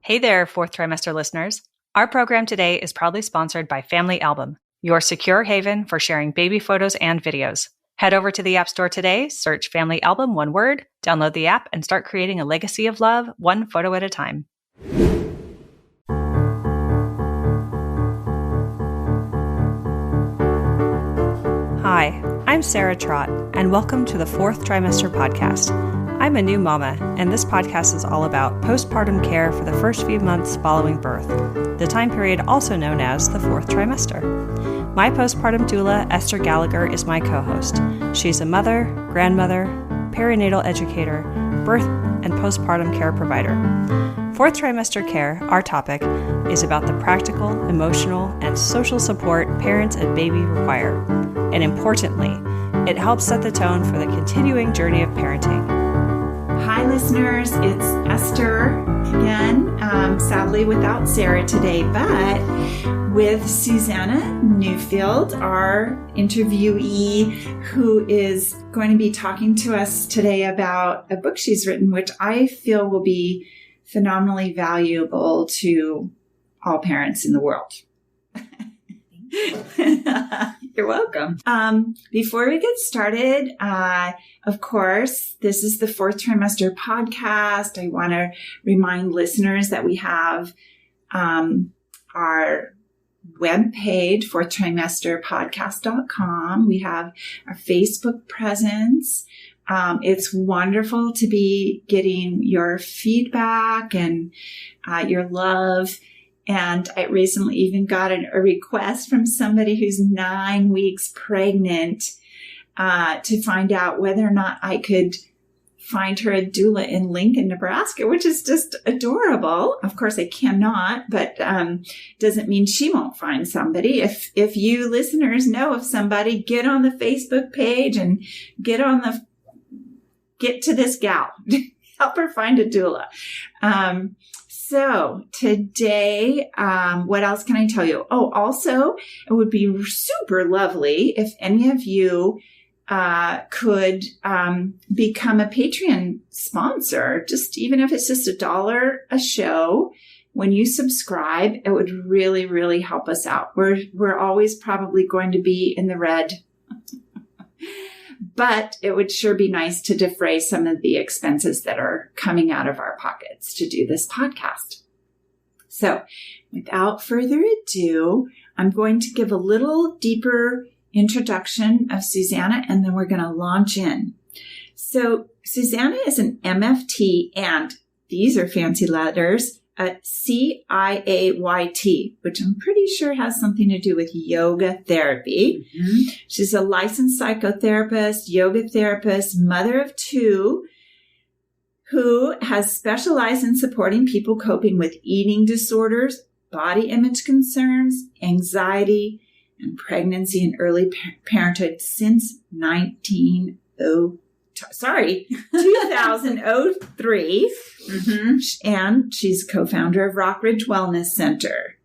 Hey there, fourth trimester listeners. Our program today is proudly sponsored by Family Album, your secure haven for sharing baby photos and videos. Head over to the App Store today, search Family Album, one word, download the app, and start creating a legacy of love, one photo at a time. Hi, I'm Sarah Trott, and welcome to the Fourth Trimester Podcast. I'm a new mama, and this podcast is all about postpartum care for the first few months following birth, the time period also known as the fourth trimester. My postpartum doula, Esther Gallagher, is my co-host. She's a mother, grandmother, perinatal educator, birth and postpartum care provider. Fourth trimester care, our topic, is about the practical, emotional, and social support parents and baby require. And importantly, it helps set the tone for the continuing journey of parenting. Hi, listeners. It's Esther again, sadly without Sarah today, but with Suzannah Neufeld, our interviewee, who is going to be talking to us today about a book she's written, which I feel will be phenomenally valuable to all parents in the world. You're welcome. Before we get started, of course, this is the fourth trimester podcast. I want to remind listeners that we have our webpage, fourthtrimesterpodcast.com. We have our Facebook presence. It's wonderful to be getting your feedback and your love. And I recently even got a request from somebody who's 9 weeks pregnant to find out whether or not I could find her a doula in Lincoln, Nebraska, which is just adorable. Of course, I cannot, but doesn't mean she won't find somebody. If you listeners know of somebody, get on the Facebook page and get to this gal. Help her find a doula. So today, what else can I tell you? Oh, also, it would be super lovely if any of you could become a Patreon sponsor, just even if it's just $1 a show. When you subscribe, it would really, really help us out. We're always probably going to be in the red. But it would sure be nice to defray some of the expenses that are coming out of our pockets to do this podcast. So without further ado, I'm going to give a little deeper introduction of Suzannah, and then we're going to launch in. So Suzannah is an MFT, and these are fancy letters, a CIAYT, which I'm pretty sure has something to do with yoga therapy. Mm-hmm. She's a licensed psychotherapist, yoga therapist, mother of 2, who has specialized in supporting people coping with eating disorders, body image concerns, anxiety, and pregnancy and early parenthood since 2003. Mm-hmm. And she's co-founder of Rockridge Wellness Center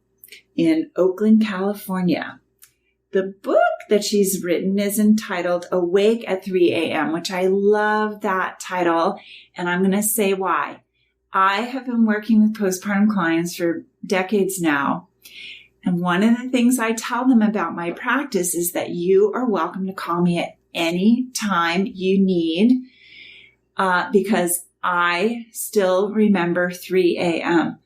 in Oakland, California. The book that she's written is entitled Awake at 3 a.m., which I love that title, and I'm going to say why. I have been working with postpartum clients for decades now, and one of the things I tell them about my practice is that you are welcome to call me at any time you need, because I still remember 3 a.m.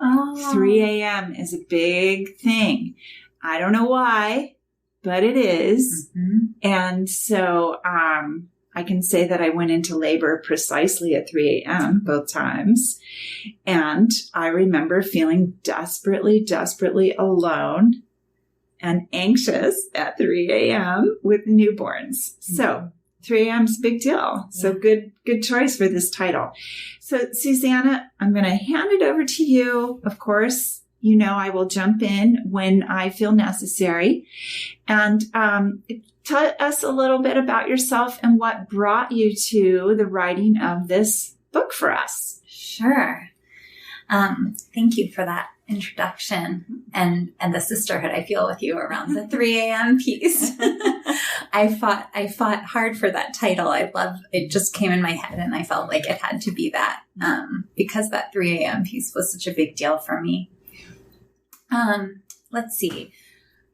Oh. 3 a.m. is a big thing. I don't know why, but it is. Mm-hmm. And so I can say that I went into labor precisely at 3 a.m. both times. And I remember feeling desperately, desperately alone and anxious at 3 a.m. with newborns. Mm-hmm. So 3 a.m. is a big deal. So good choice for this title. So Suzannah, I'm going to hand it over to you. Of course, you know, I will jump in when I feel necessary. And tell us a little bit about yourself and what brought you to the writing of this book for us. Sure. Thank you for that introduction and the sisterhood I feel with you around the 3 a.m. piece. I fought hard for that title. It just came in my head and I felt like it had to be that, because that 3 a.m. piece was such a big deal for me. Let's see.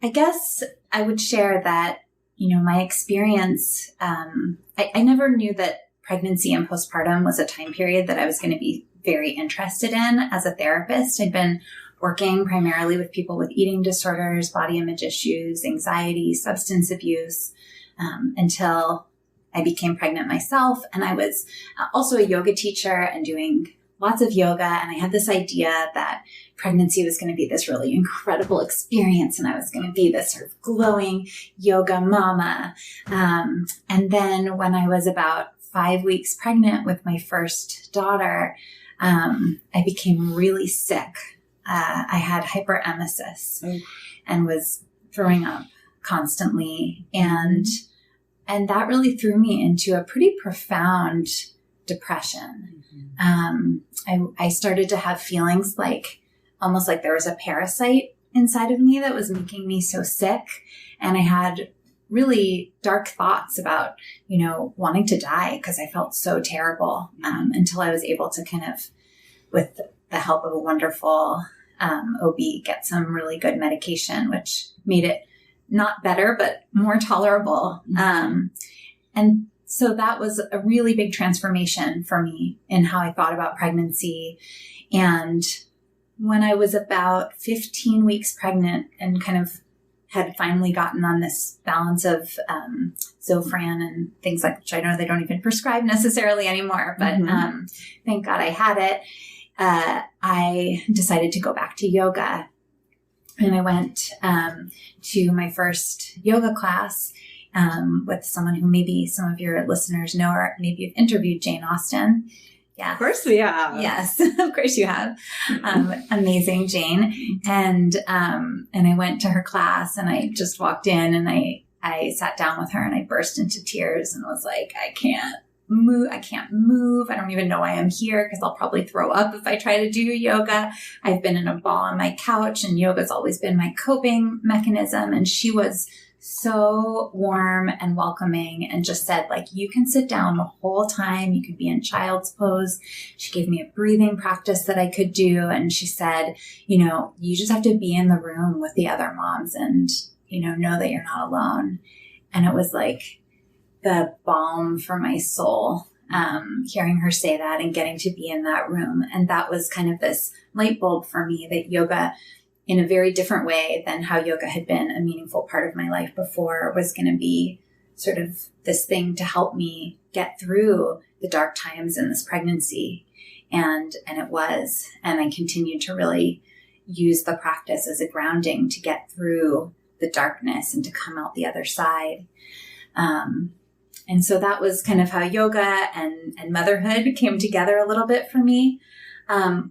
I guess I would share that, my experience, I never knew that pregnancy and postpartum was a time period that I was going to be very interested in as a therapist. I'd been working primarily with people with eating disorders, body image issues, anxiety, substance abuse, until I became pregnant myself. And I was also a yoga teacher and doing lots of yoga. And I had this idea that pregnancy was going to be this really incredible experience. And I was going to be this sort of glowing yoga mama. And then when I was about 5 weeks pregnant with my first daughter, I became really sick. I had hyperemesis and was throwing up constantly. And that really threw me into a pretty profound depression. I started to have feelings almost like there was a parasite inside of me that was making me so sick. And I had really dark thoughts about, wanting to die because I felt so terrible, until I was able to kind of, with the help of a wonderful OB, get some really good medication, which made it not better, but more tolerable. And so that was a really big transformation for me in how I thought about pregnancy. And when I was about 15 weeks pregnant and kind of had finally gotten on this balance of Zofran and things like, which I know they don't even prescribe necessarily anymore, but thank God I had it. I decided to go back to yoga. And I went to my first yoga class with someone who maybe some of your listeners know, or maybe you've interviewed, Jane Austen. Yeah. Of course we have. Yes, of course you have. Amazing Jane. And I went to her class and I just walked in and I sat down with her and I burst into tears and was like, I can't move. I don't even know why I'm here because I'll probably throw up if I try to do yoga. I've been in a ball on my couch and yoga's always been my coping mechanism. And she was so warm and welcoming and just said, you can sit down the whole time. You can be in child's pose. She gave me a breathing practice that I could do. And she said, you just have to be in the room with the other moms and, know that you're not alone. And it was like the balm for my soul, hearing her say that and getting to be in that room. And that was kind of this light bulb for me that yoga, in a very different way than how yoga had been a meaningful part of my life before, was going to be sort of this thing to help me get through the dark times in this pregnancy. And it was, and I continued to really use the practice as a grounding to get through the darkness and to come out the other side. And so that was kind of how yoga and motherhood came together a little bit for me.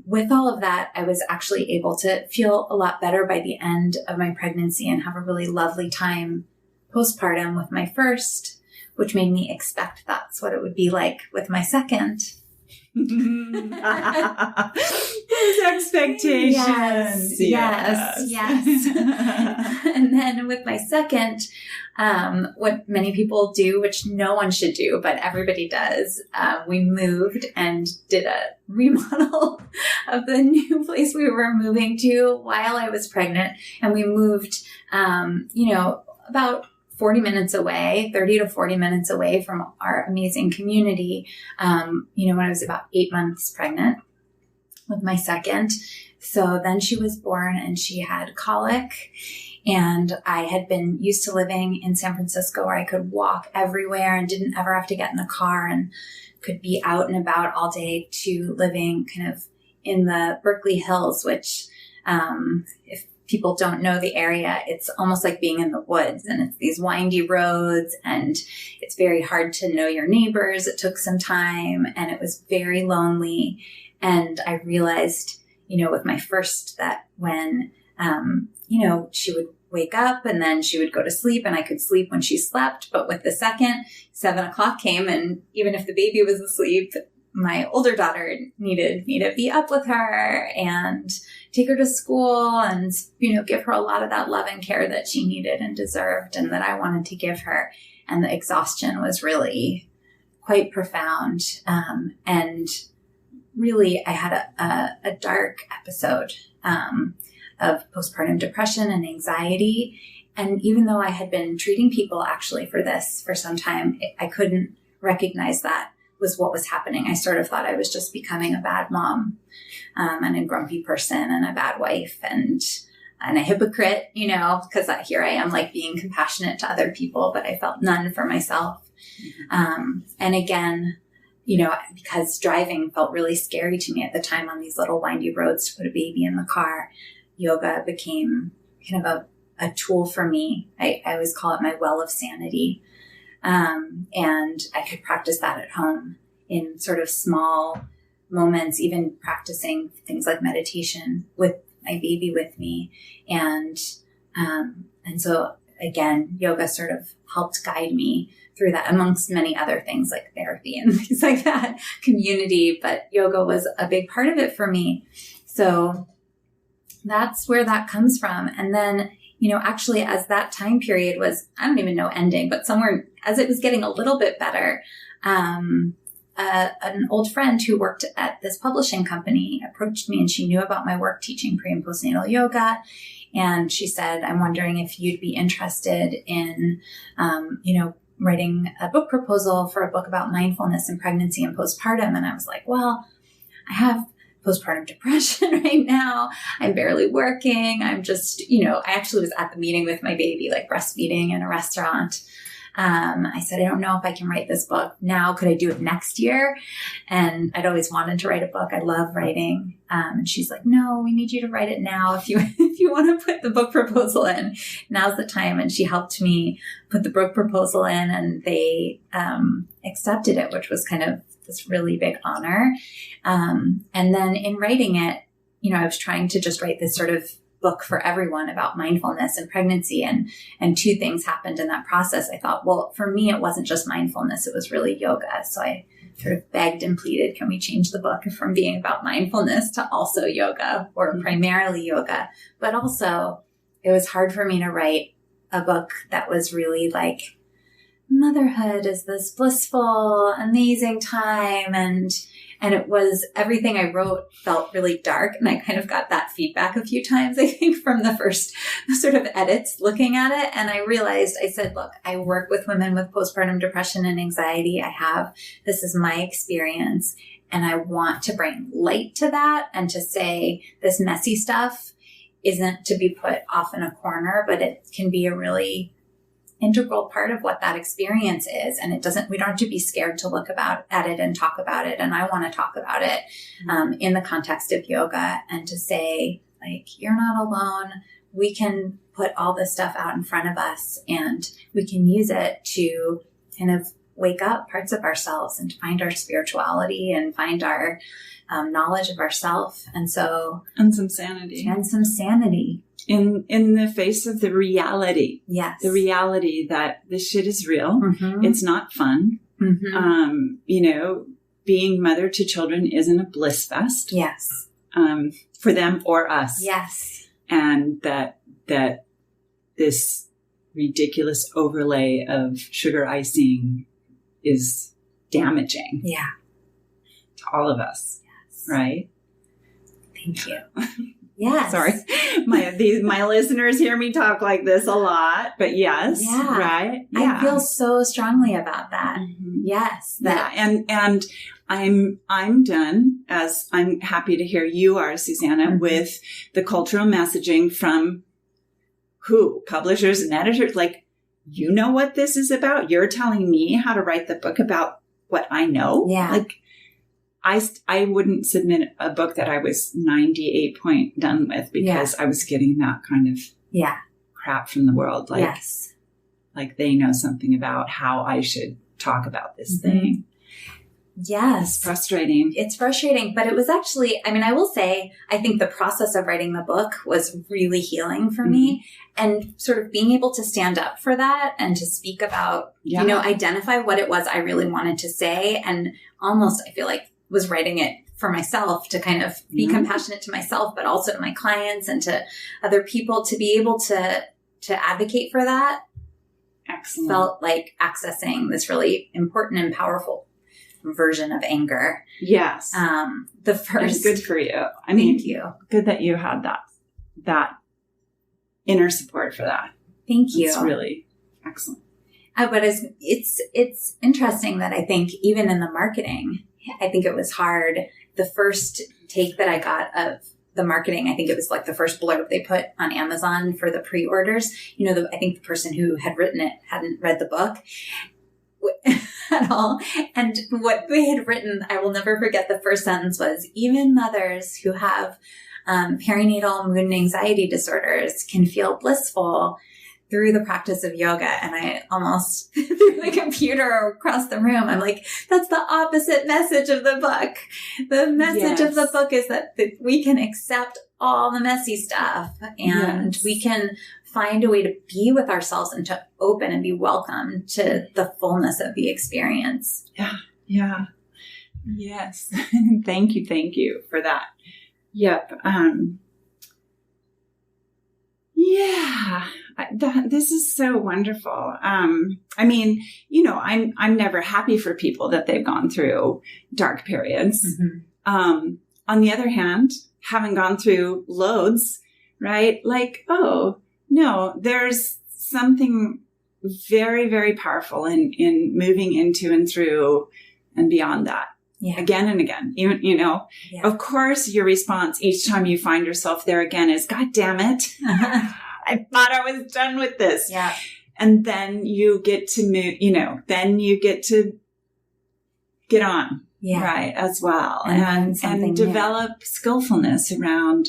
With all of that, I was actually able to feel a lot better by the end of my pregnancy and have a really lovely time postpartum with my first, which made me expect that's what it would be like with my second. Those expectations. Yes. And then with my second, what many people do, which no one should do, but everybody does, we moved and did a remodel of the new place we were moving to while I was pregnant. And we moved, about 40 minutes away, 30 to 40 minutes away from our amazing community, when I was about 8 months pregnant with my second. So then she was born and she had colic. And I had been used to living in San Francisco where I could walk everywhere and didn't ever have to get in the car and could be out and about all day, to living kind of in the Berkeley Hills, which, if people don't know the area, it's almost like being in the woods, and it's these windy roads and it's very hard to know your neighbors. It took some time and it was very lonely. And I realized, with my first, that when, she would wake up and then she would go to sleep and I could sleep when she slept. But with the second, 7 o'clock came, and even if the baby was asleep, my older daughter needed me to be up with her and take her to school and, give her a lot of that love and care that she needed and deserved and that I wanted to give her. And the exhaustion was really quite profound. And really, I had a dark episode of postpartum depression and anxiety. And even though I had been treating people actually for this for some time, I couldn't recognize that was what was happening. I sort of thought I was just becoming a bad mom and a grumpy person and a bad wife and a hypocrite, because here I am like being compassionate to other people, but I felt none for myself. And again, because driving felt really scary to me at the time on these little windy roads to put a baby in the car, yoga became kind of a tool for me. I always call it my well of sanity. And I could practice that at home in sort of small moments, even practicing things like meditation with my baby with me. And so again, yoga sort of helped guide me through that, amongst many other things like therapy and things like that, community, but yoga was a big part of it for me. So that's where that comes from. And then, actually as that time period was, I don't even know ending, but somewhere as it was getting a little bit better, an old friend who worked at this publishing company approached me and she knew about my work teaching pre and postnatal yoga. And she said, I'm wondering if you'd be interested in, writing a book proposal for a book about mindfulness in pregnancy and postpartum. And I was like, well, I have postpartum depression right now. I'm barely working. I'm just, I actually was at the meeting with my baby, like breastfeeding in a restaurant. I said, I don't know if I can write this book now. Could I do it next year? And I'd always wanted to write a book. I love writing. And she's like, no, we need you to write it now. If you want to put the book proposal in, now's the time. And she helped me put the book proposal in and they, accepted it, which was kind of this really big honor. And then in writing it, I was trying to just write this sort of book for everyone about mindfulness and pregnancy. And two things happened in that process. I thought, well, for me, it wasn't just mindfulness. It was really yoga. So I sort of begged and pleaded, can we change the book from being about mindfulness to also yoga or primarily yoga? But also it was hard for me to write a book that was really like, motherhood is this blissful, amazing time. And it was, everything I wrote felt really dark. And I kind of got that feedback a few times, I think, from the first sort of edits looking at it. And I realized, I said, look, I work with women with postpartum depression and anxiety. This is my experience. And I want to bring light to that and to say this messy stuff isn't to be put off in a corner, but it can be a really integral part of what that experience is. And we don't have to be scared to look at it and talk about it. And I want to talk about it in the context of yoga and to say, like, you're not alone. We can put all this stuff out in front of us and we can use it to kind of wake up parts of ourselves and to find our spirituality and find our knowledge of ourself. And some sanity. In the face of the reality. Yes. The reality that this shit is real. Mm-hmm. It's not fun. Mm-hmm. Being mother to children isn't a bliss fest. Yes. For them or us. Yes. And that this ridiculous overlay of sugar icing is damaging. Yeah. To all of us. Yes. Right? Thank you. Yes. Sorry. My listeners hear me talk like this a lot, but yes. Yeah. Right. Yeah. I feel so strongly about that. Mm-hmm. Yes. And I'm done, as I'm happy to hear you are, Suzannah, mm-hmm. with the cultural messaging from who? Publishers and editors. Like, you know what this is about? You're telling me how to write the book about what I know? Yeah. Like, I wouldn't submit a book that I was 98 point done with because I was getting that kind of crap from the world. Like, like they know something about how I should talk about this mm-hmm. thing. Yes. It's frustrating. It's frustrating, but it was actually, I will say, I think the process of writing the book was really healing for mm-hmm. me, and sort of being able to stand up for that and to speak about, identify what it was I really wanted to say. And almost, I feel like was writing it for myself to kind of be compassionate to myself, but also to my clients and to other people, to be able to advocate for that. Excellent. Felt like accessing this really important and powerful version of anger. Yes. The first. Good for you. I mean, thank you. Good that you had that inner support for that. Thank you. It's really excellent. But it's interesting that I think even in the marketing, I think it was hard. The first take that I got of the marketing, I think it was like the first blurb they put on Amazon for the pre-orders. I think the person who had written it hadn't read the book at all. And what they had written, I will never forget, the first sentence was, even mothers who have perinatal mood and anxiety disorders can feel blissful through the practice of yoga. And I almost threw the computer across the room. I'm like, that's the opposite message of the book. The message of the book is that we can accept all the messy stuff and we can find a way to be with ourselves and to open and be welcome to the fullness of the experience. Yeah. Yeah. Yes. Thank you for that. Yep. This is so wonderful. I mean, I'm never happy for people that they've gone through dark periods. Mm-hmm. On the other hand, having gone through loads, right? Like, oh no, there's something very, very powerful in moving into and through and beyond that. Yeah. Again and again, of course, your response each time you find yourself there again is, God damn it. I thought I was done with this. Yeah. And then you get to move, then you get to get on, right, as well. And develop skillfulness around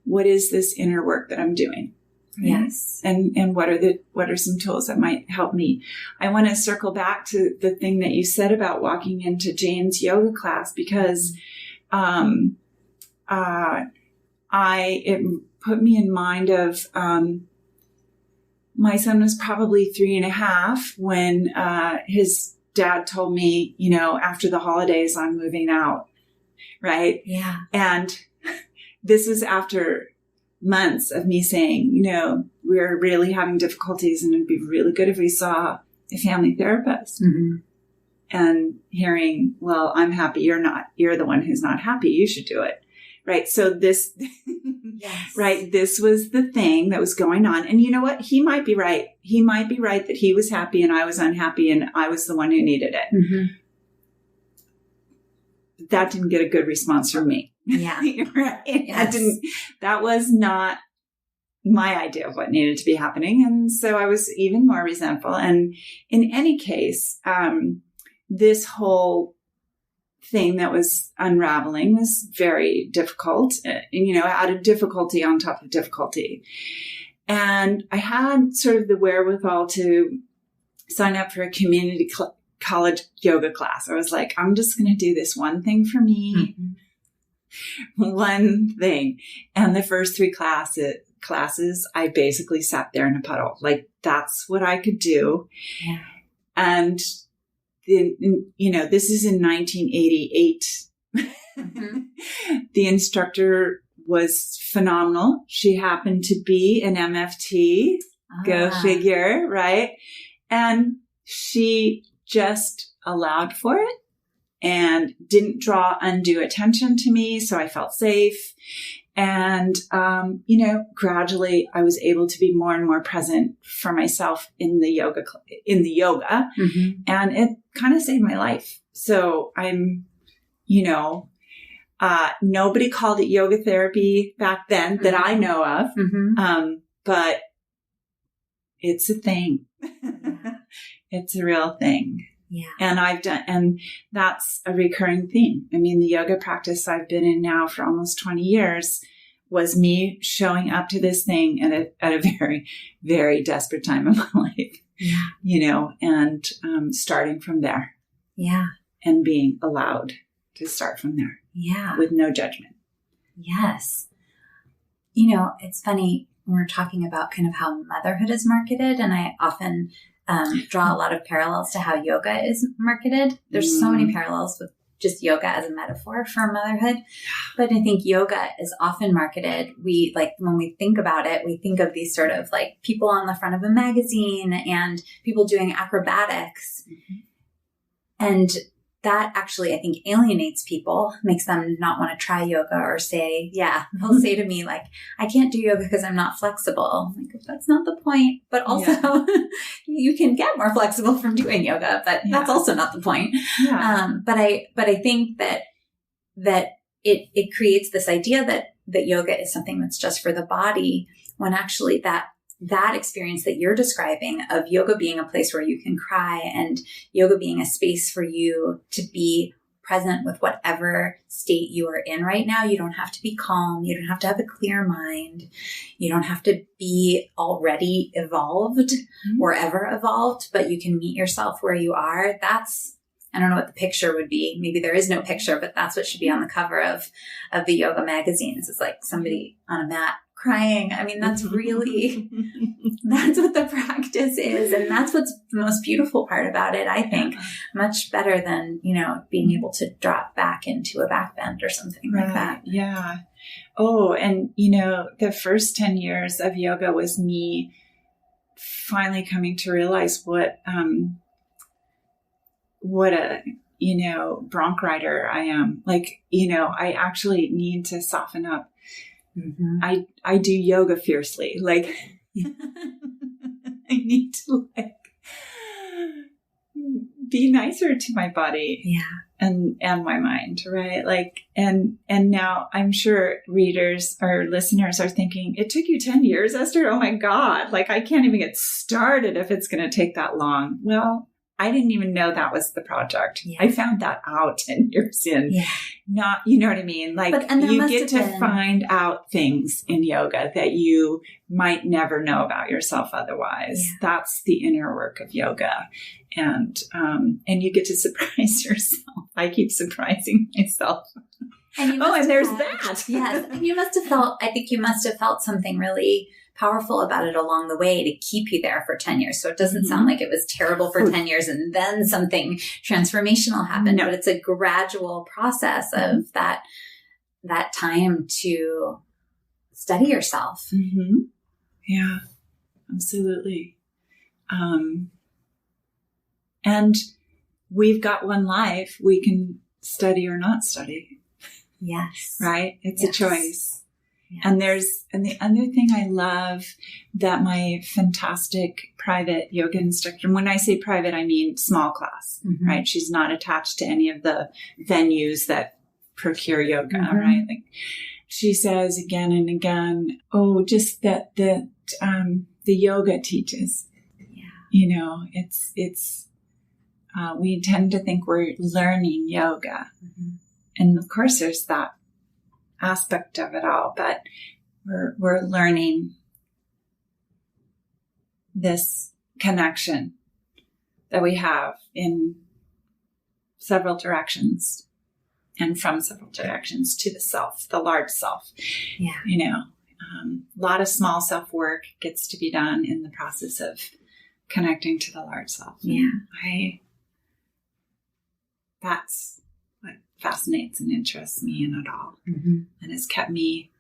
what is this inner work that I'm doing. Right? Yes. And what are some tools that might help me? I want to circle back to the thing that you said about walking into Jane's yoga class, because it put me in mind of my son was probably 3.5 when his dad told me, after the holidays, I'm moving out. Right. Yeah. And this is after months of me saying, we're really having difficulties and it'd be really good if we saw a family therapist. Mm-hmm. And hearing, well, I'm happy, you're not. You're the one who's not happy. You should do it. Right. So this, right, this was the thing that was going on. And you know what? He might be right. He might be right that he was happy and I was unhappy and I was the one who needed it. Mm-hmm. That didn't get a good response from me. Yeah. Right. Yes. That was not my idea of what needed to be happening. And so I was even more resentful. And in any case, this whole thing that was unraveling was very difficult, added difficulty on top of difficulty. And I had sort of the wherewithal to sign up for a community college yoga class. I was like, I'm just going to do this one thing for me. Mm-hmm. One thing. And the first 3 classes, I basically sat there in a puddle. Like, that's what I could do. Yeah. And this is in 1988. Mm-hmm. The instructor was phenomenal. She happened to be an MFT. Go figure, right? And she just allowed for it and didn't draw undue attention to me. So I felt safe. And, gradually I was able to be more and more present for myself in the yoga. Mm-hmm. And it kind of saved my life. So I'm, nobody called it yoga therapy back then, mm-hmm. that I know of. Mm-hmm. But it's a thing. Yeah. It's a real thing. Yeah. And that's a recurring theme. I mean, the yoga practice I've been in now for almost 20 years was me showing up to this thing at a very, very desperate time in my life. Yeah. And starting from there. Yeah. And being allowed to start from there. Yeah. With no judgment. Yes. It's funny when we're talking about kind of how motherhood is marketed, and I often draw a lot of parallels to how yoga is marketed. There's so many parallels with just yoga as a metaphor for motherhood. But I think yoga is often marketed. When we think about it, we think of these sort of like people on the front of a magazine and people doing acrobatics. Mm-hmm. And that actually, I think, alienates people, makes them not want to try yoga or say, they'll say to me like, I can't do yoga because I'm not flexible. I'm like, that's not the point. But also you can get more flexible from doing yoga, but that's also not the point. Yeah. But I think that it creates this idea that yoga is something that's just for the body, when actually that experience that you're describing of yoga being a place where you can cry and yoga being a space for you to be present with whatever state you are in right now. You don't have to be calm. You don't have to have a clear mind. You don't have to be already evolved or ever evolved, but you can meet yourself where you are. I don't know what the picture would be. Maybe there is no picture, but that's what should be on the cover of the yoga magazines. It's like somebody on a mat crying. I mean, that's really, that's what the practice is. And that's what's the most beautiful part about it, I think. Much better than, being able to drop back into a back bend or something like that. Yeah. Oh, and, the first 10 years of yoga was me finally coming to realize what a, bronc rider I am. Like, I actually need to soften up. Mm-hmm. I do yoga fiercely. Like, I need to be nicer to my body and my mind. Right. Like, and now I'm sure readers or listeners are thinking, it took you 10 years, Esther. Oh my God. Like, I can't even get started if it's going to take that long. Well, I didn't even know that was the project. Yeah. I found that out 10 years in. Yeah. Not, you know what I mean? Like, you get to find out things in yoga that you might never know about yourself otherwise. Yeah. That's the inner work of yoga. And you get to surprise yourself. I keep surprising myself. And there's that. Yes. And I think you must have felt something really powerful about it along the way to keep you there for 10 years. So it doesn't sound like it was terrible for 10 years and then something transformational happened, but it's a gradual process of that time to study yourself. Mm-hmm. Yeah, absolutely. And we've got one life. We can study or not study. Yes. Right? It's a choice. Yes. And the other thing I love that my fantastic private yoga instructor, and when I say private, I mean small class, right? She's not attached to any of the venues that procure yoga, right? Like, she says again and again, just that the yoga teaches. Yeah. It's we tend to think we're learning yoga. Mm-hmm. And of course there's that aspect of it all, but we're learning this connection that we have in several directions and from several directions to the self, the large self. Yeah. A lot of small self work gets to be done in the process of connecting to the large self. Yeah. That's what fascinates and interests me in it all, and has kept me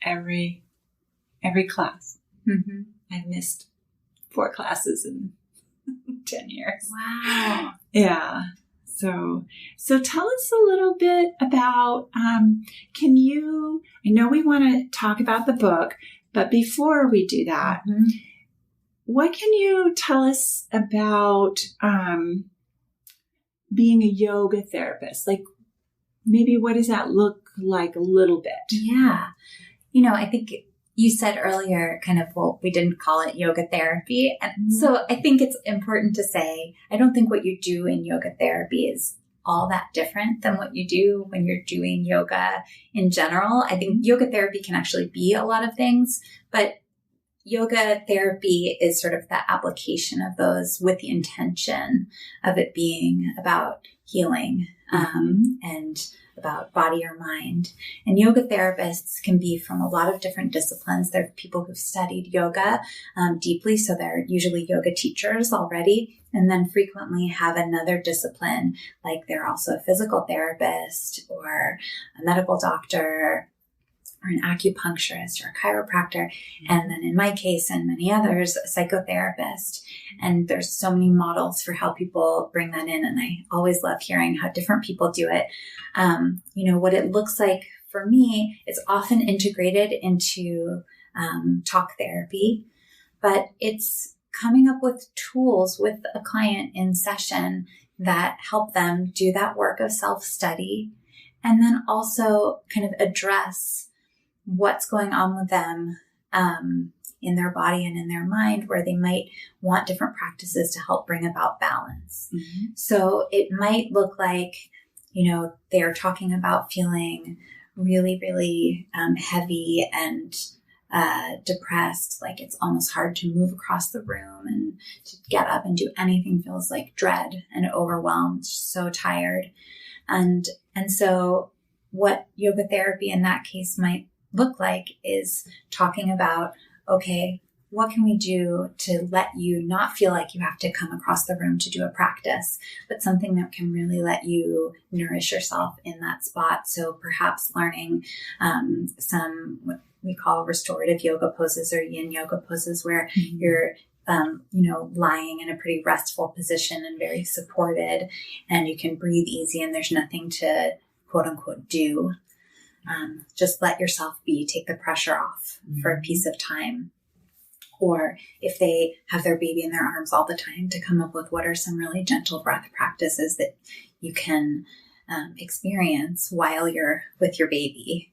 every class. Mm-hmm. I've missed 4 classes in 10 years. Wow. Yeah. So tell us a little bit about, I know we want to talk about the book, but before we do that, what can you tell us about, being a yoga therapist? Like, maybe what does that look like a little bit? Yeah. I think you said earlier we didn't call it yoga therapy. And so I think it's important to say, I don't think what you do in yoga therapy is all that different than what you do when you're doing yoga in general. I think yoga therapy can actually be a lot of things, but yoga therapy is sort of the application of those with the intention of it being about healing and about body or mind. And yoga therapists can be from a lot of different disciplines. They're people who've studied yoga deeply, so they're usually yoga teachers already, and then frequently have another discipline, like they're also a physical therapist or a medical doctor or an acupuncturist or a chiropractor. And then in my case and many others, a psychotherapist. And there's so many models for how people bring that in. And I always love hearing how different people do it. What it looks like for me, it's often integrated into talk therapy, but it's coming up with tools with a client in session that help them do that work of self-study, and then also kind of address what's going on with them in their body and in their mind, where they might want different practices to help bring about balance. Mm-hmm. So it might look like, they're talking about feeling really, really heavy and depressed, like it's almost hard to move across the room, and to get up and do anything feels like dread and overwhelmed, so tired. And so what yoga therapy in that case might look like is talking about, okay, what can we do to let you not feel like you have to come across the room to do a practice, but something that can really let you nourish yourself in that spot. So perhaps learning some what we call restorative yoga poses or yin yoga poses, where you're lying in a pretty restful position and very supported, and you can breathe easy and there's nothing to quote unquote do. Just let yourself be, take the pressure off for a piece of time. Or if they have their baby in their arms all the time, to come up with what are some really gentle breath practices that you can experience while you're with your baby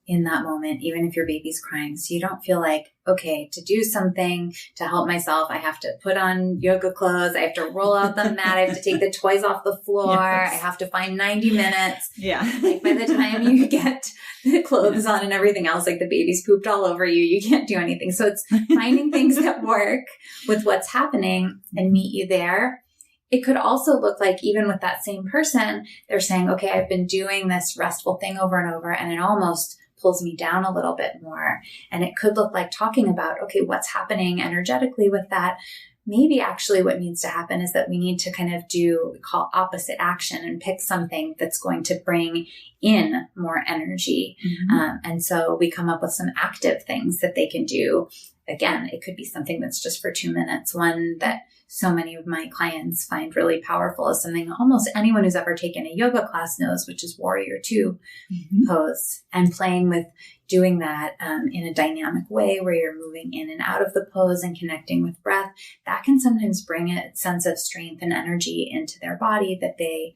in that moment, even if your baby's crying. So you don't feel like, okay, to do something to help myself, I have to put on yoga clothes. I have to roll out the mat. I have to take the toys off the floor. Yes. I have to find 90 minutes. Yeah. Like by the time you get the clothes on and everything else, like the baby's pooped all over you, you can't do anything. So it's finding things that work with what's happening and meet you there. It could also look like, even with that same person, they're saying, okay, I've been doing this restful thing over and over, and it almost pulls me down a little bit more. And it could look like talking about, okay, what's happening energetically with that? Maybe actually what needs to happen is that we need to kind of do what we call opposite action and pick something that's going to bring in more energy. Mm-hmm. And so we come up with some active things that they can do. Again, it could be something that's just for 2 minutes. One that so many of my clients find really powerful is something almost anyone who's ever taken a yoga class knows, which is Warrior Two pose, and playing with doing that in a dynamic way where you're moving in and out of the pose and connecting with breath. That can sometimes bring a sense of strength and energy into their body that they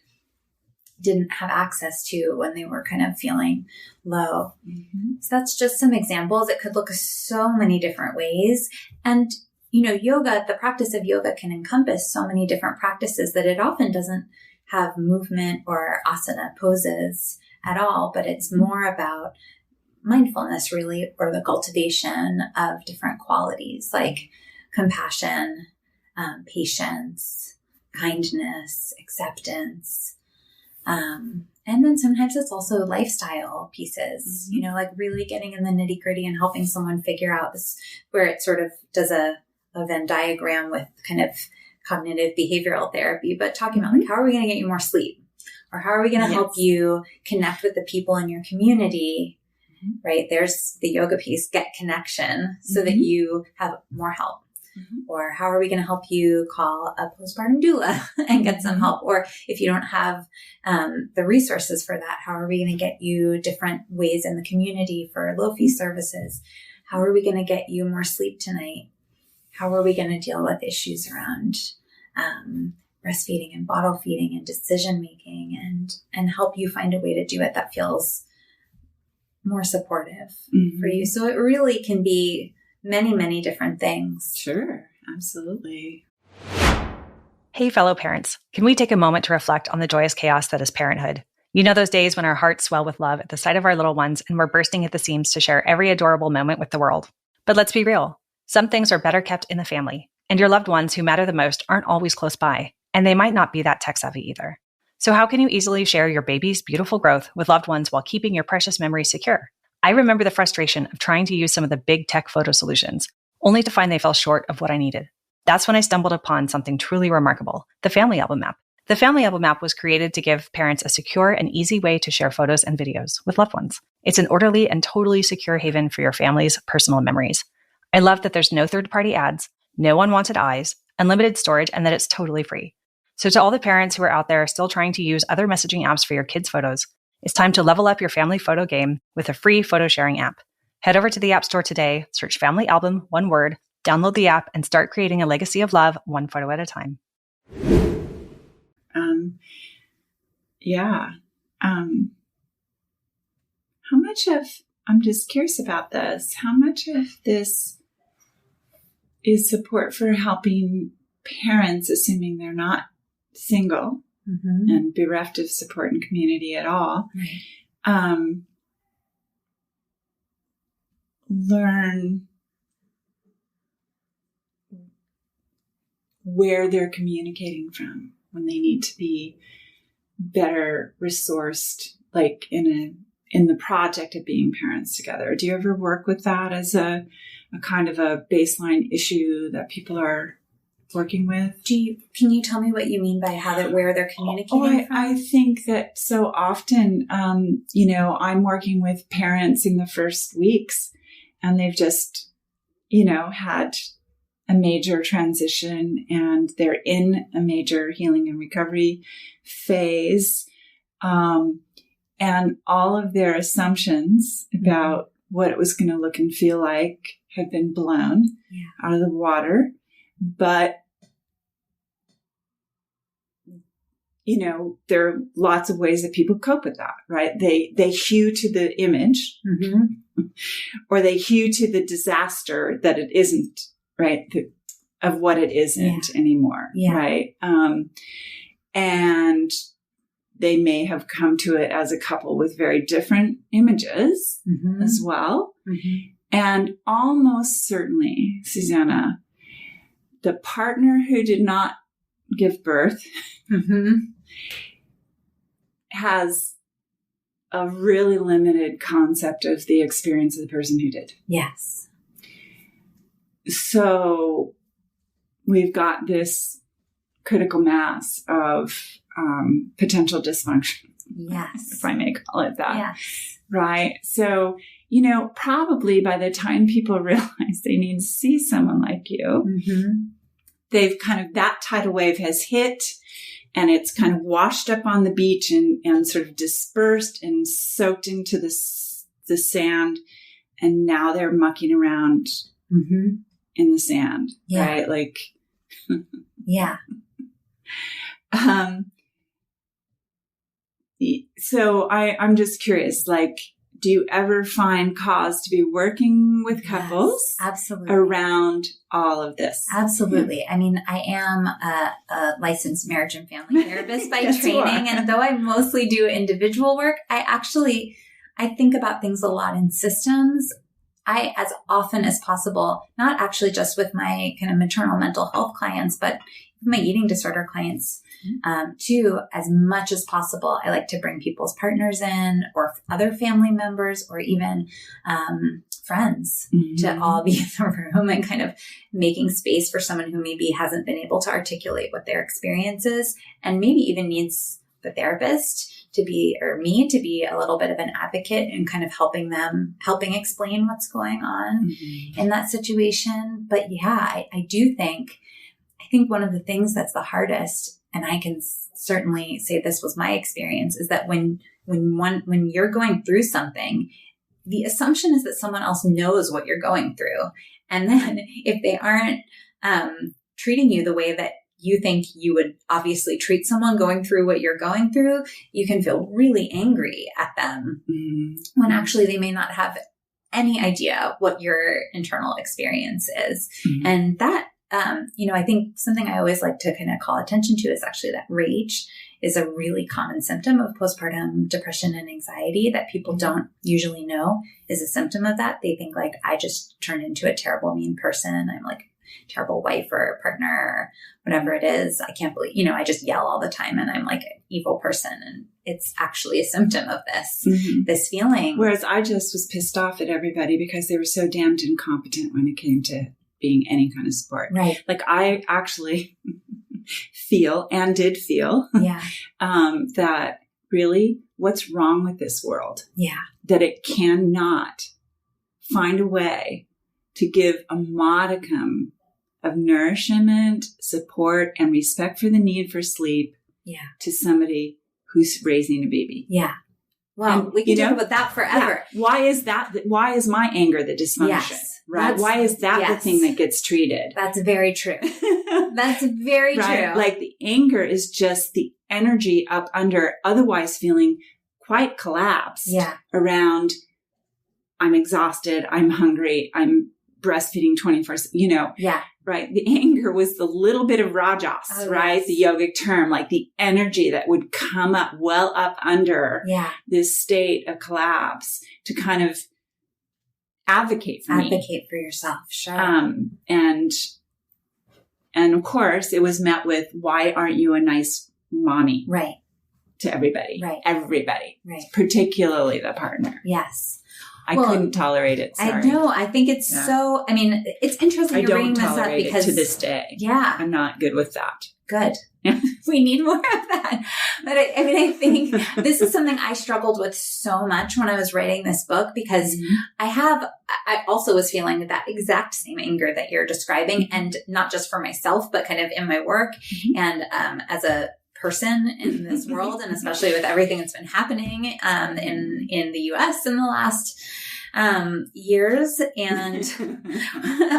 didn't have access to when they were kind of feeling low. Mm-hmm. So that's just some examples. It could look so many different ways. And yoga, the practice of yoga can encompass so many different practices that it often doesn't have movement or asana poses at all, but it's more about mindfulness really, or the cultivation of different qualities like compassion, patience, kindness, acceptance. And then sometimes it's also lifestyle pieces, like really getting in the nitty gritty and helping someone figure out this, where it sort of does a Venn diagram with kind of cognitive behavioral therapy, but talking about like, how are we going to get you more sleep? Or how are we going to help you connect with the people in your community, right? There's the yoga piece, get connection so that you have more help. Or how are we going to help you call a postpartum doula and get some help? Or if you don't have the resources for that, how are we going to get you different ways in the community for low fee services? How are we going to get you more sleep tonight? How are we going to deal with issues around breastfeeding and bottle feeding and decision making, and help you find a way to do it that feels more supportive for you? So it really can be many, many different things. Sure. Absolutely. Hey, fellow parents, can we take a moment to reflect on the joyous chaos that is parenthood? You know those days when our hearts swell with love at the sight of our little ones and we're bursting at the seams to share every adorable moment with the world. But let's be real. Some things are better kept in the family, and your loved ones who matter the most aren't always close by, and they might not be that tech savvy either. So how can you easily share your baby's beautiful growth with loved ones while keeping your precious memories secure? I remember the frustration of trying to use some of the big tech photo solutions, only to find they fell short of what I needed. That's when I stumbled upon something truly remarkable, the Family Album app. The Family Album app was created to give parents a secure and easy way to share photos and videos with loved ones. It's an orderly and totally secure haven for your family's personal memories. I love that there's no third-party ads, no unwanted eyes, unlimited storage, and that it's totally free. So to all the parents who are out there still trying to use other messaging apps for your kids' photos, it's time to level up your family photo game with a free photo sharing app. Head over to the App Store today, search Family Album, one word, download the app, and start creating a legacy of love one photo at a time. How much of, I'm just curious about this, how much of this is support for helping parents, assuming they're not single and bereft of support and community at all, learn where they're communicating from when they need to be better resourced, like in the project of being parents together. Do you ever work with that as a kind of a baseline issue that people are working with? Can you tell me what you mean by where they're communicating from? I think that so often, I'm working with parents in the first weeks and they've just, had a major transition and they're in a major healing and recovery phase. And all of their assumptions about what it was going to look and feel like have been blown out of the water. But, there are lots of ways that people cope with that, right? They hew to the image or they hew to the disaster that it isn't, right? Of what it isn't anymore, right? And they may have come to it as a couple with very different images as well. And almost certainly, Suzannah, the partner who did not give birth has a really limited concept of the experience of the person who did. Yes. So we've got this critical mass of potential dysfunction. Yes. If I may call it that. Yes. Right. So, probably by the time people realize they need to see someone like you, they've kind of, that tidal wave has hit and it's kind of washed up on the beach and sort of dispersed and soaked into the sand. And now they're mucking around in the sand. Right. Like, so I'm just curious, like, do you ever find cause to be working with couples around all of this? Absolutely. I mean, I am a licensed marriage and family therapist by training. And though I mostly do individual work, I think about things a lot in systems. I, as often as possible, not actually just with my kind of maternal mental health clients, but my eating disorder clients, too, as much as possible. I like to bring people's partners in or other family members or even friends to all be in the room and kind of making space for someone who maybe hasn't been able to articulate what their experience is and maybe even needs the therapist to be, or me to be a little bit of an advocate and kind of helping explain what's going on in that situation. But I do think one of the things that's the hardest, and I can certainly say this was my experience, is that when you're going through something, the assumption is that someone else knows what you're going through. And then if they aren't treating you the way that you think you would obviously treat someone going through what you're going through, you can feel really angry at them when actually they may not have any idea what your internal experience is. And that, I think something I always like to kind of call attention to is actually that rage is a really common symptom of postpartum depression and anxiety that people don't usually know is a symptom of that. They think like, I just turned into a terrible, mean person. I'm like terrible wife or partner or whatever it is. I can't believe, I just yell all the time and I'm like an evil person. And it's actually a symptom of this feeling. Whereas I just was pissed off at everybody because they were so damned incompetent when it came to being any kind of support. Right. Like I actually feel and did feel that really what's wrong with this world? Yeah. That it cannot find a way to give a modicum of nourishment, support, and respect for the need for sleep to somebody who's raising a baby. Yeah. Well, and, we can talk about that forever. Yeah. Why is that? Why is my anger the dysfunction? Yes. Right. Why is that the thing that gets treated? That's very true. That's very true. Like the anger is just the energy up under, otherwise feeling quite collapsed around, I'm exhausted, I'm hungry, I'm breastfeeding 24/7, right? The anger was the little bit of rajas, right? The yogic term, like the energy that would come up, well up under this state of collapse to kind of advocate for me. Advocate for yourself, sure. And of course, it was met with, why aren't you a nice mommy? Right. To everybody. Right. Everybody. Right. Particularly the partner. Yes. I couldn't tolerate it. Sorry. I know. I think it's so, it's interesting you're bringing this up because to this day. Yeah. I'm not good with that. Good. We need more of that. But I think this is something I struggled with so much when I was writing this book because I also was feeling that exact same anger that you're describing, and not just for myself, but kind of in my work and as a person in this world, and especially with everything that's been happening in the US in the last years, and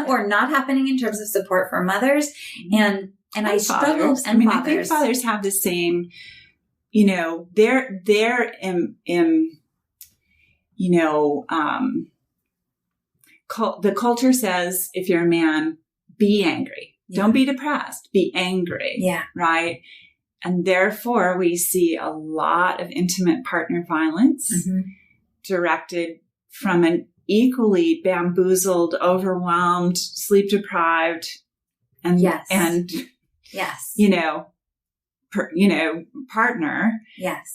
or not happening in terms of support for mothers, and I struggled. And I think fathers have the same, the culture says if you're a man, be angry. Don't be depressed. Be angry. Yeah. Right. And therefore, we see a lot of intimate partner violence directed from an equally bamboozled, overwhelmed, sleep deprived, and partner. Yes.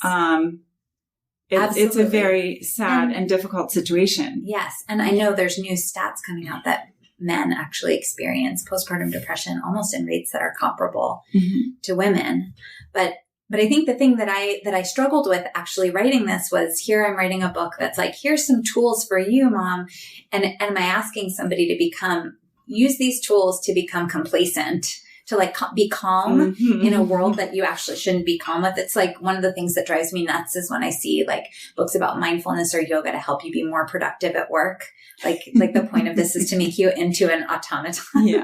It's a very sad and difficult situation. Yes. And I know there's new stats coming out that men actually experience postpartum depression almost in rates that are comparable to women. But I think the thing that I struggled with actually writing this was, here I'm writing a book that's like, here's some tools for you, Mom. And am I asking somebody to use these tools to become complacent, to like be calm in a world that you actually shouldn't be calm with? It's like one of the things that drives me nuts is when I see like books about mindfulness or yoga to help you be more productive at work. Like the point of this is to make you into an automaton.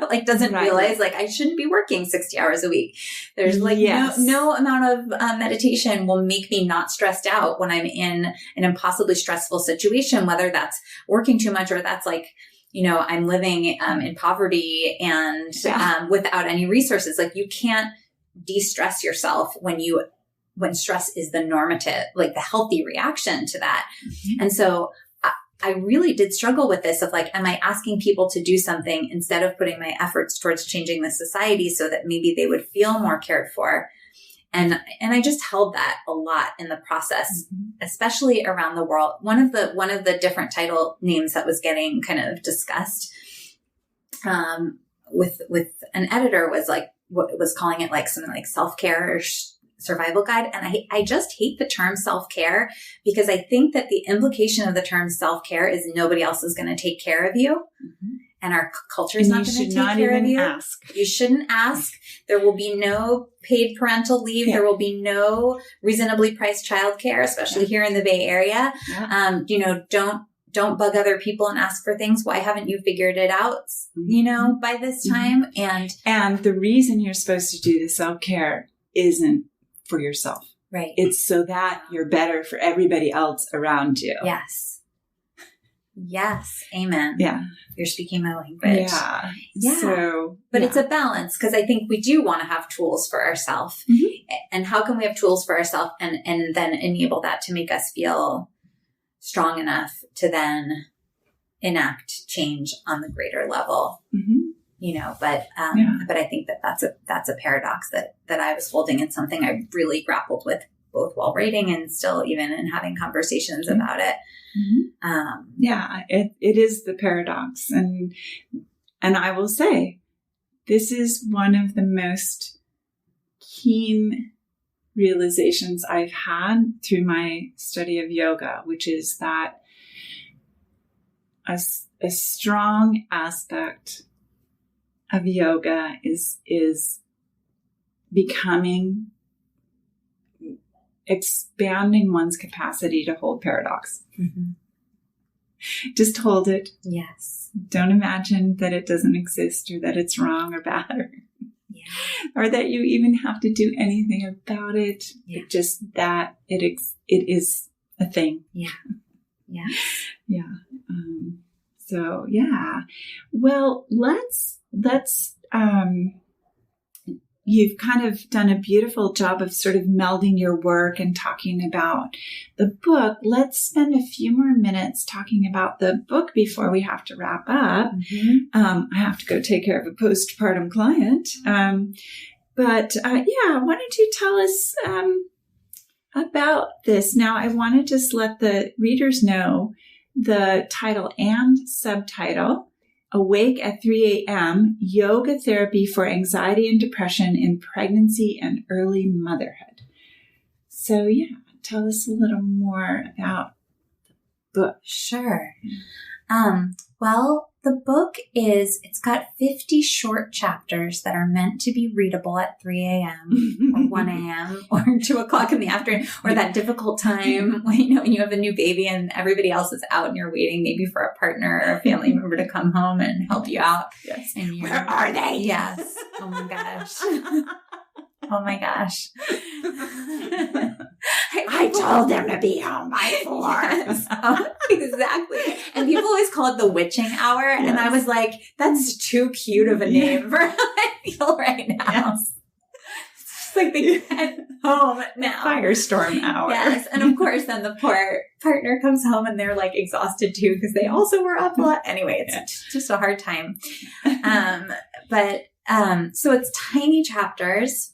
Like doesn't realize like I shouldn't be working 60 hours a week. There's like no amount of meditation will make me not stressed out when I'm in an impossibly stressful situation, whether that's working too much or that's like, I'm living in poverty and without any resources. Like you can't de-stress yourself when stress is the normative, like the healthy reaction to that. And so I really did struggle with this of like, am I asking people to do something instead of putting my efforts towards changing the society so that maybe they would feel more cared for? And I just held that a lot in the process, especially around the world. One of the different title names that was getting kind of discussed, with an editor was like, what was calling it like something like self-care or survival guide. And I just hate the term self-care because I think that the implication of the term self-care is nobody else is going to take care of you. And our culture is not going to take care of you. You shouldn't ask. There will be no paid parental leave. There will be no reasonably priced childcare, especially here in the Bay Area. Don't bug other people and ask for things. Why haven't you figured it out, by this time? And the reason you're supposed to do the self-care isn't for yourself. Right. It's so that you're better for everybody else around you. Yes. Amen. Yeah. You're speaking my language. Yeah. So, but it's a balance because I think we do want to have tools for ourselves. And how can we have tools for ourselves and then enable that to make us feel strong enough to then enact change on the greater level? but I think that's a paradox that I was holding, and something I really grappled with both while writing and still even in having conversations about it. It is the paradox. And I will say, this is one of the most keen realizations I've had through my study of yoga, which is that a strong aspect of yoga is expanding one's capacity to hold paradox. Mm-hmm. Just hold it. Yes. Don't imagine that it doesn't exist or that it's wrong or bad or that you even have to do anything about it. But just that it is a thing. Yeah. Yeah. Yeah. Well, let's you've kind of done a beautiful job of sort of melding your work and talking about the book. Let's spend a few more minutes talking about the book before we have to wrap up. Mm-hmm. I have to go take care of a postpartum client. Why don't you tell us about this? Now, I want to just let the readers know the title and subtitle: Awake at 3 a.m., Yoga Therapy for Anxiety and Depression in Pregnancy and Early Motherhood. So, tell us a little more about the book. Sure. Well, the book it's got 50 short chapters that are meant to be readable at 3 a.m. or 1 a.m. or 2 o'clock in the afternoon, or that difficult time when you have a new baby and everybody else is out and you're waiting maybe for a partner or a family member to come home and help you out. Yes. And where are they? Yes. Oh my gosh. Oh my gosh. I told them to be home by 4. Yes. Exactly. And people always call it the witching hour. Yes. And I was like, that's too cute of a name for how I feel right now. Yes. It's just like they get home now. Firestorm hour. Yes. And of course, then the poor partner comes home and they're like exhausted too because they also were up a lot. Anyway, it's just a hard time. So it's tiny chapters.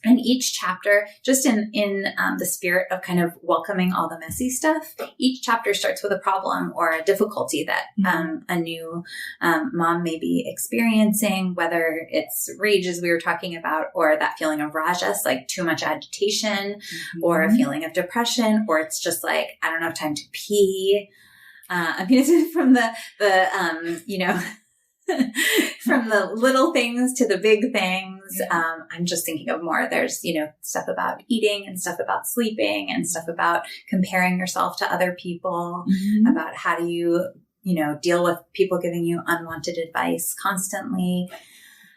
And each chapter, just in the spirit of kind of welcoming all the messy stuff, each chapter starts with a problem or a difficulty that a new mom may be experiencing, whether it's rage, as we were talking about, or that feeling of rajas, like too much agitation, or a feeling of depression, or it's just like, I don't have time to pee. It's from from the little things to the big things. I'm just thinking of more. There's, stuff about eating and stuff about sleeping and stuff about comparing yourself to other people, about how do you, deal with people giving you unwanted advice constantly.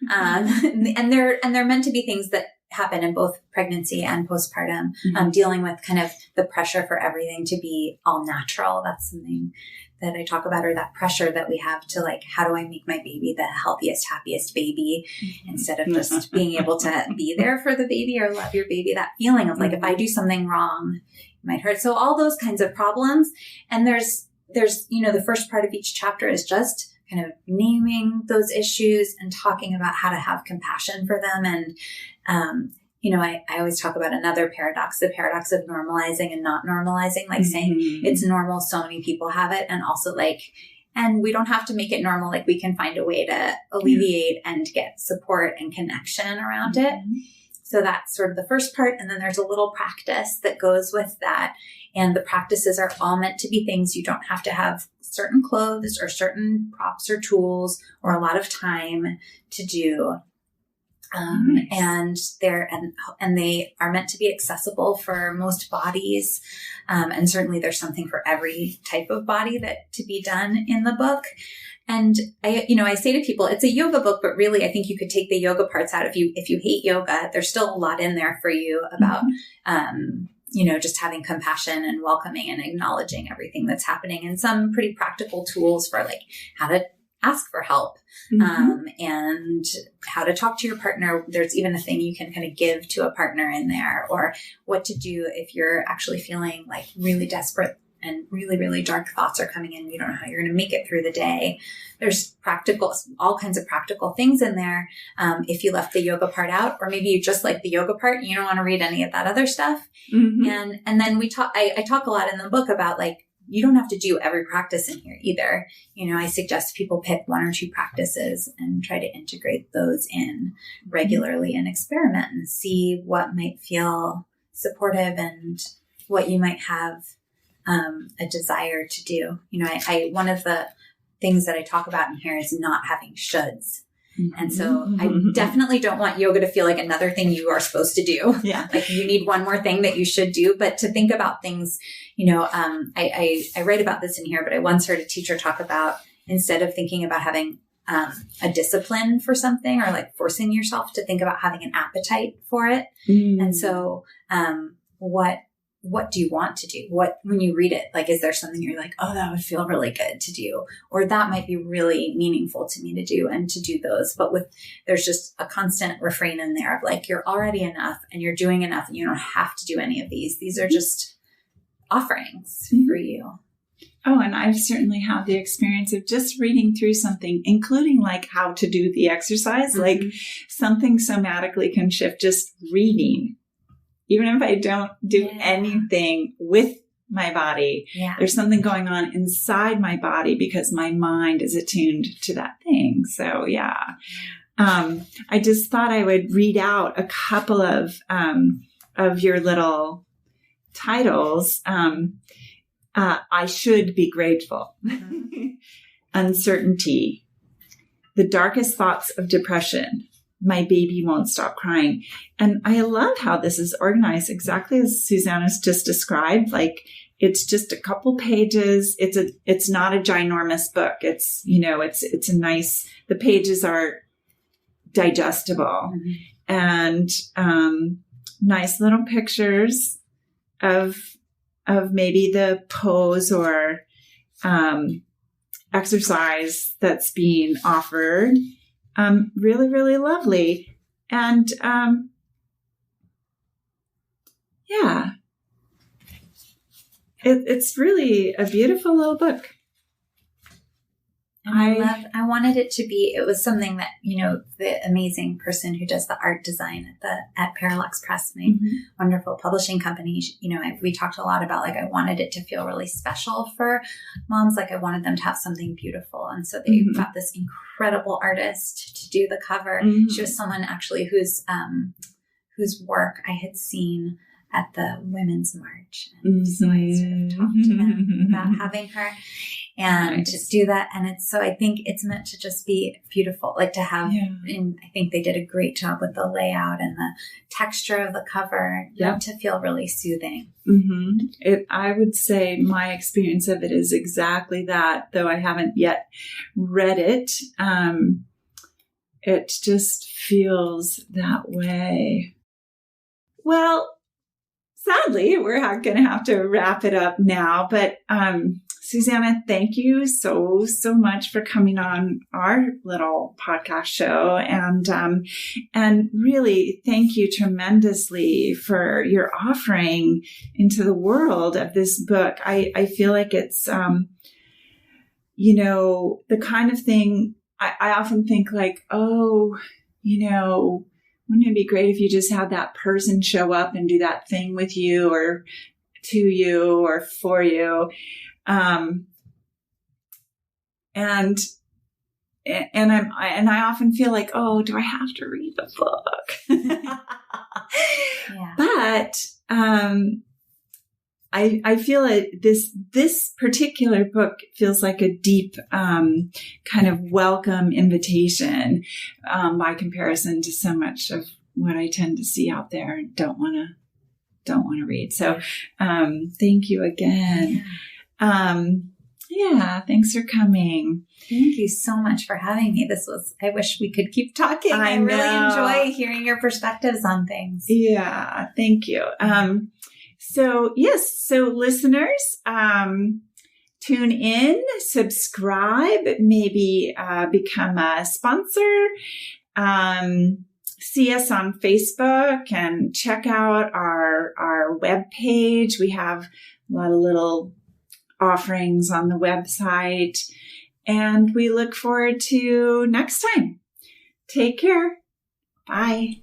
And they're meant to be things that happen in both pregnancy and postpartum, dealing with kind of the pressure for everything to be all natural. That's something that I talk about, or that pressure that we have to like, how do I make my baby the healthiest, happiest baby instead of just being able to be there for the baby or love your baby, that feeling of like, if I do something wrong, it might hurt. So all those kinds of problems. And there's, the first part of each chapter is just kind of naming those issues and talking about how to have compassion for them. And, I always talk about another paradox, the paradox of normalizing and not normalizing, like saying it's normal. So many people have it. And also and we don't have to make it normal. Like we can find a way to alleviate and get support and connection around it. So that's sort of the first part. And then there's a little practice that goes with that. And the practices are all meant to be things you don't have to have certain clothes or certain props or tools or a lot of time to do. Nice. And they are meant to be accessible for most bodies. And certainly there's something for every type of body that to be done in the book. And I say to people, it's a yoga book, but really I think you could take the yoga parts out. If you hate yoga, there's still a lot in there for you about, just having compassion and welcoming and acknowledging everything that's happening, and some pretty practical tools for like how to ask for help, and how to talk to your partner. There's even a thing you can kind of give to a partner in there, or what to do if you're actually feeling like really desperate and really, really dark thoughts are coming in. You don't know how you're going to make it through the day. There's all kinds of practical things in there. If you left the yoga part out, or maybe you just like the yoga part and you don't want to read any of that other stuff. Mm-hmm. And then I talk a lot in the book about like, you don't have to do every practice in here either. I suggest people pick 1 or 2 practices and try to integrate those in regularly and experiment and see what might feel supportive and what you might have a desire to do. One of the things that I talk about in here is not having shoulds. And so I definitely don't want yoga to feel like another thing you are supposed to do. Yeah. Like you need one more thing that you should do, but to think about things, I write about this in here, but I once heard a teacher talk about, instead of thinking about having a discipline for something or like forcing yourself to think about having an appetite for it. And so, what do you want to do? When you read it, like, is there something you're like, oh, that would feel really good to do, or that might be really meaningful to me to do, and to do those. But there's just a constant refrain in there of like, you're already enough and you're doing enough and you don't have to do any of these. These are just offerings for you. Oh, and I've certainly had the experience of just reading through something, including like how to do the exercise, like something somatically can shift just reading. Even if I don't do anything with my body, there's something going on inside my body because my mind is attuned to that thing. So, I just thought I would read out a couple of your little titles. I should be grateful. Uncertainty. The darkest thoughts of depression. My baby won't stop crying. And I love how this is organized exactly as Suzannah's just described. Like, it's just a couple pages. It's not a ginormous book. It's a nice, the pages are digestible and, nice little pictures of maybe the pose or, exercise that's being offered. Really, really lovely. And, it's really a beautiful little book. And I wanted it to be, it was something that, the amazing person who does the art design at Parallax Press, my wonderful publishing company, we talked a lot about, like, I wanted it to feel really special for moms. Like, I wanted them to have something beautiful. And so they got this incredible artist to do the cover. She was someone actually whose work I had seen at the Women's March. And so I sort of talked to them about having her and to do that. And I think it's meant to just be beautiful, like to have, and I think they did a great job with the layout and the texture of the cover, meant to feel really soothing. I would say my experience of it is exactly that, though I haven't yet read it. It just feels that way. Well, sadly, we're going to have to wrap it up now. But Suzannah, thank you so much for coming on our little podcast show. And really, thank you tremendously for your offering into the world of this book. I feel like it's, the kind of thing I often think like, wouldn't it be great if you just had that person show up and do that thing with you or to you or for you? And I often feel like, oh, do I have to read the book? But, I feel like this particular book feels like a deep, kind of welcome invitation, by comparison to so much of what I tend to see out there and don't want to read. So, thank you again. Thanks for coming. Thank you so much for having me. I wish we could keep talking. I really enjoy hearing your perspectives on things. Yeah, thank you. So listeners, tune in, subscribe, maybe become a sponsor, see us on Facebook and check out our webpage. We have a lot of little offerings on the website. And we look forward to next time. Take care. Bye.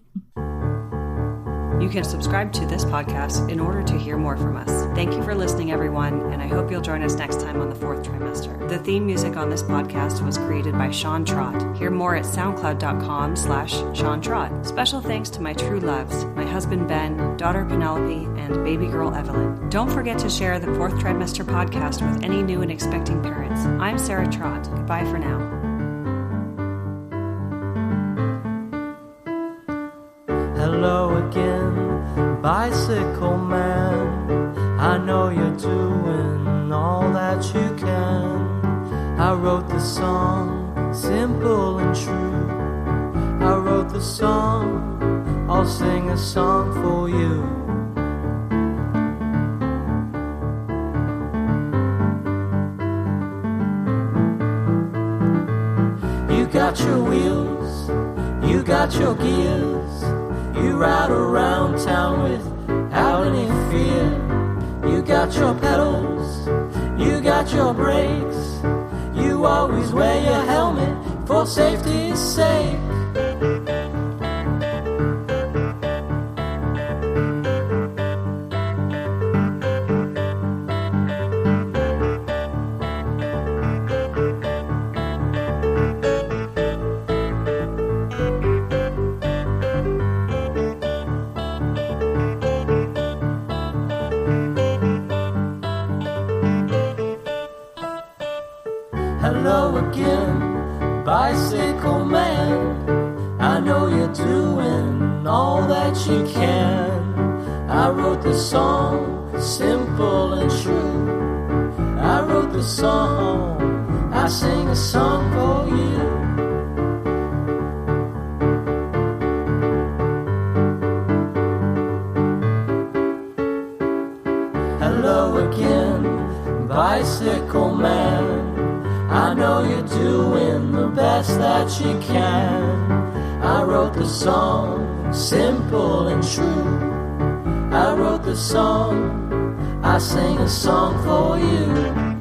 You can subscribe to this podcast in order to hear more from us. Thank you for listening, everyone, and I hope you'll join us next time on the fourth trimester. The theme music on this podcast was created by Sean Trott. Hear more at soundcloud.com/Sean Trott. Special thanks to my true loves, my husband Ben, daughter Penelope, and baby girl Evelyn. Don't forget to share the fourth trimester podcast with any new and expecting parents. I'm Sarah Trott. Goodbye for now. Hello again, bicycle man. I know you're doing all that you can. I wrote the song, simple and true. I wrote the song, I'll sing a song for you. You got your wheels, you got your gears. You ride around town without any fear. You got your pedals, you got your brakes. You always wear your helmet for safety's sake. Hello again, bicycle man. I know you're doing all that you can. I wrote the song, simple and true. I wrote the song, I sing a song for you. Hello again, bicycle man. I know you're doing the best that you can. I wrote the song, simple and true. I wrote the song, I sing a song for you.